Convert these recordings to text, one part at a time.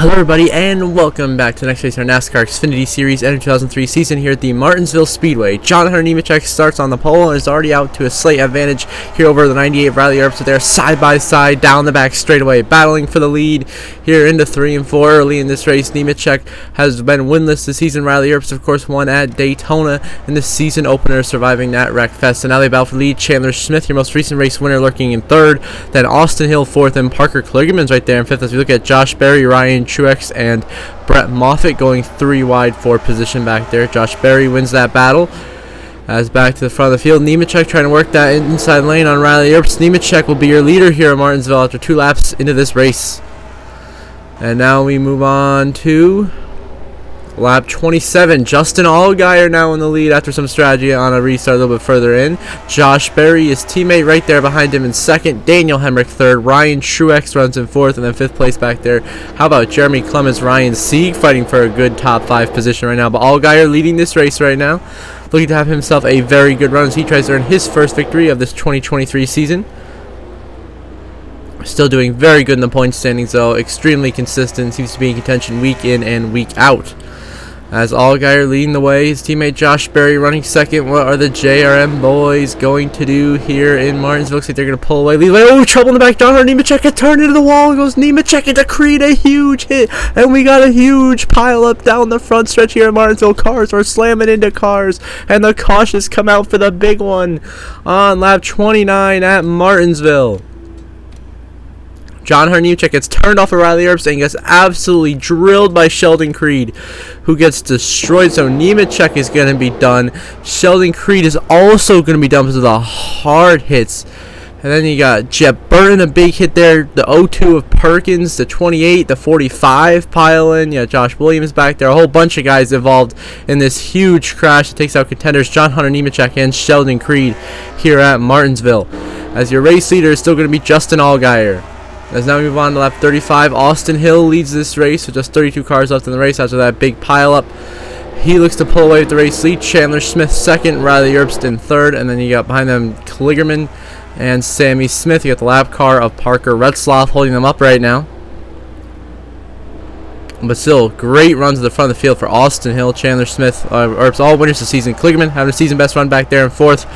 Hello everybody and welcome back to the next race in our NASCAR Xfinity Series NR2003 season here at the Martinsville Speedway. John Hunter Nemechek starts on the pole and is already out to a slight advantage here over the 98 Riley Earps. So they're side by side down the back straightaway, battling for the lead here into 3 and 4 early in this race. Nemechek has been winless this season. Riley Earps, of course, won at Daytona in the season opener, surviving that wreck fest. And now they battle for the lead. Chandler Smith, your most recent race winner, lurking in 3rd. Then Austin Hill 4th, and Parker Kligerman's right there in 5th. As we look at Josh Berry, Ryan Truex, and Brett Moffitt going 3 wide for position back there. Josh Berry wins that battle. As back to the front of the field, Nemechek trying to work that inside lane on Riley Earps. Nemechek will be your leader here at Martinsville after 2 laps into this race. And now we move on to lap 27. Justin Allgaier now in the lead after some strategy on a restart a little bit further in. Josh Berry, his teammate, right there behind him in 2nd. Daniel Hemrick 3rd. Ryan Truex runs in 4th, and then 5th place back there. How about Jeremy Clemens, Ryan Sieg fighting for a good top 5 position right now. But Allgaier leading this race right now, looking to have himself a very good run as he tries to earn his first victory of this 2023 season. Still doing very good in the point standings though, extremely consistent, seems to be in contention week in and week out. As Allgaier leading the way, his teammate Josh Berry running 2nd. What are the JRM boys going to do here in Martinsville? Looks like they're going to pull away. Oh, trouble in the back. John Hunter Nemechek gets turned into the wall. Goes Nemechek into Creed, a huge hit. And we got a huge pile up down the front stretch here in Martinsville. Cars are slamming into cars. And the cautions come out for the big one on lap 29 at Martinsville. John Hunter Nemechek gets turned off of Riley Earps and gets absolutely drilled by Sheldon Creed, who gets destroyed. So Nemechek is going to be done. Sheldon Creed is also going to be done because of the hard hits. And then you got Jeb Burton, a big hit there. The 0-2 of Perkins, the 28, the 45 pile in. Yeah, Josh Williams back there. A whole bunch of guys involved in this huge crash that takes out contenders John Hunter Nemechek and Sheldon Creed here at Martinsville. As your race leader is still going to be Justin Allgaier. As now we move on to lap 35, Austin Hill leads this race with just 32 cars left in the race after that big pile-up. He looks to pull away with the race lead. Chandler Smith 2nd, Riley Earps in 3rd, and then you got behind them Kligerman and Sammy Smith. You got the lap car of Parker Retzloff holding them up right now. But still, great runs to the front of the field for Austin Hill, Chandler Smith, Earps, all winners this season. Kligerman having a season best run back there in 4th.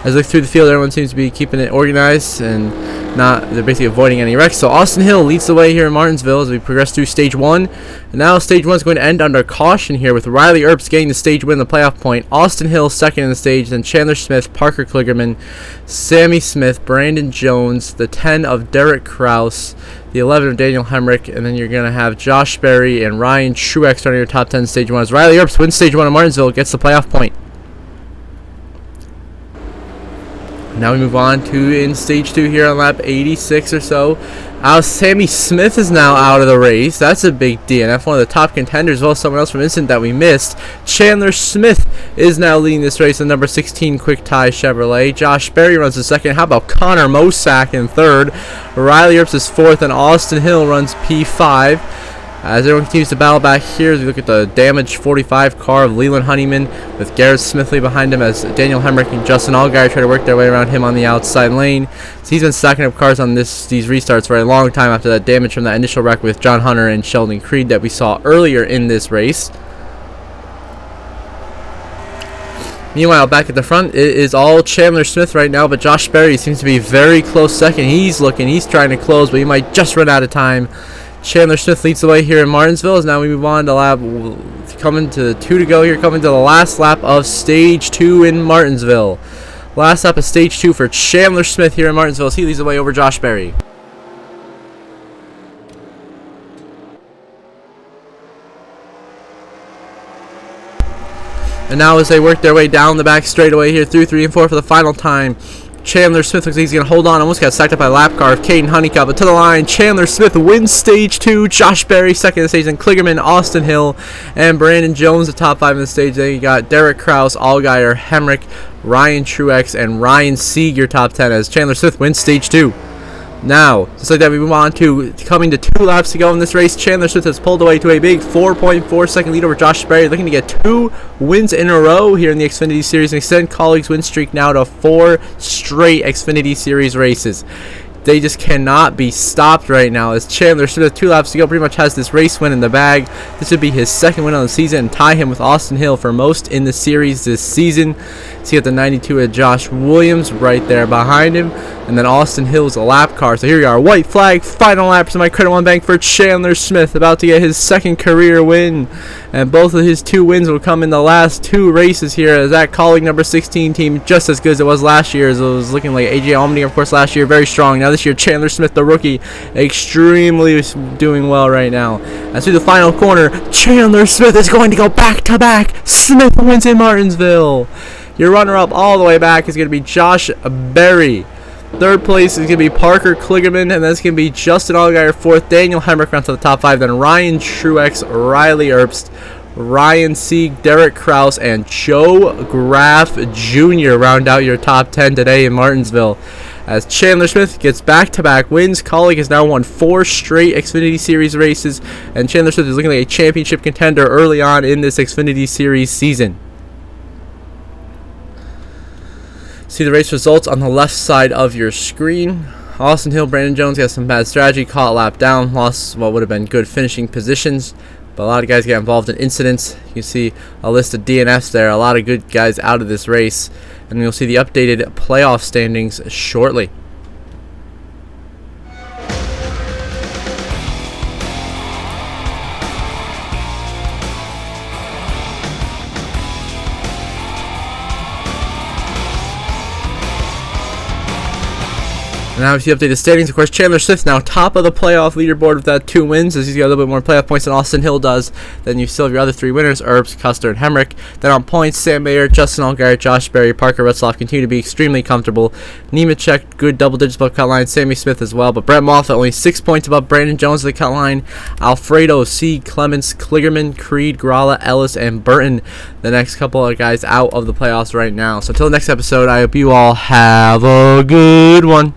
As we look through the field, everyone seems to be keeping it organized and they're basically avoiding any wrecks. So Austin Hill leads the way here in Martinsville as we progress through stage 1. And now stage 1 is going to end under caution here with Riley Earps getting the stage win, the playoff point. Austin Hill 2nd in the stage, then Chandler Smith, Parker Kligerman, Sammy Smith, Brandon Jones, the 10 of Derek Kraus, the 11 of Daniel Hemrick, and then you're going to have Josh Berry and Ryan Truex starting your top 10 in stage 1 as Riley Earps wins stage 1 in Martinsville, gets the playoff point. Now we move on to in stage 2 here on lap 86 or so. Sammy Smith is now out of the race. That's a big DNF, one of the top contenders, as well as someone else from Instant that we missed. Chandler Smith is now leading this race in number 16 Quick Tie Chevrolet. Josh Berry runs the 2nd. How about Connor Mosack in 3rd? Riley Earps is 4th, and Austin Hill runs P5. As everyone continues to battle back here, as we look at the damaged 45 car of Leland Honeyman with Garrett Smithley behind him as Daniel Hemrick and Justin Allgaier try to work their way around him on the outside lane. So he's been stacking up cars on these restarts for a long time after that damage from that initial wreck with John Hunter and Sheldon Creed that we saw earlier in this race. Meanwhile, back at the front, it is all Chandler Smith right now, but Josh Berry seems to be very close 2nd. He's trying to close, but he might just run out of time. Chandler Smith leads the way here in Martinsville as now we move on to lap, coming to 2 to go here, coming to the last lap of stage 2 in Martinsville. Last lap of stage 2 for Chandler Smith here in Martinsville as he leads the way over Josh Berry. And now as they work their way down the back straightaway here through 3 and 4 for the final time, Chandler Smith looks like he's going to hold on. Almost got sacked up by a lap car of Caden Honeycutt. But to the line, Chandler Smith wins stage 2. Josh Berry 2nd in the stage. Then Kligerman, Austin Hill, and Brandon Jones the top 5 in the stage. Then you got Derek Kraus, Allgaier, Hemrick, Ryan Truex, and Ryan Sieg your top 10 as Chandler Smith wins stage 2. Now, just like that, we move on to coming to 2 laps to go in this race. Chandler Smith has pulled away to a big 4.4 second lead over Josh Berry, looking to get 2 wins in a row here in the Xfinity Series and extend KAULIG's win streak now to 4 straight Xfinity Series races. they just cannot be stopped right now, as Chandler Smith, 2 laps to go, pretty much has this race win in the bag. This would be his second win on the season and tie him with Austin Hill for most in the series this season. So you got the 92 of Josh Williams right there behind him, and then Austin Hill's a lap car. So here we are, white flag, final laps of my Credit One Bank for Chandler Smith, about to get his second career win, and both of his 2 wins will come in the last 2 races here, as that KAULIG number 16 team just as good as it was last year, as it was looking like AJ Allmendinger, of course, last year, very strong. Now this year, Chandler Smith, the rookie, extremely doing well right now. As through the final corner, Chandler Smith is going to go back-to-back. Smith wins in Martinsville. Your runner-up all the way back is going to be Josh Berry. Third place is going to be Parker Kligerman, and that's going to be Justin Allgaier. Fourth, Daniel Hemrick onto the top 5. Then Ryan Truex, Riley Erbst, Ryan Sieg, Derek Kraus, and Joe Graff Jr. round out your top 10 today in Martinsville. As Chandler Smith gets back-to-back wins, KAULIG has now won 4 straight Xfinity Series races, and Chandler Smith is looking like a championship contender early on in this Xfinity Series season. See the race results on the left side of your screen. Austin Hill, Brandon Jones got some bad strategy, caught a lap down, lost what would have been good finishing positions, but a lot of guys get involved in incidents. You see a list of DNFs there, a lot of good guys out of this race, and you'll see the updated playoff standings shortly. And now we see updated standings. Of course, Chandler Smith now top of the playoff leaderboard with that 2 wins, as he's got a little bit more playoff points than Austin Hill does. Then you still have your other 3 winners, Erbst, Custer, and Hemrick. Then on points, Sam Mayer, Justin Allgaier, Josh Berry, Parker Retzlaff continue to be extremely comfortable. Nemechek, good double digits above cut line. Sammy Smith as well. But Brett Moffitt only 6 points above Brandon Jones at the cut line. Alfredo, C, Clements, Kligerman, Creed, Gralla, Ellis, and Burton. The next couple of guys out of the playoffs right now. So until the next episode, I hope you all have a good one.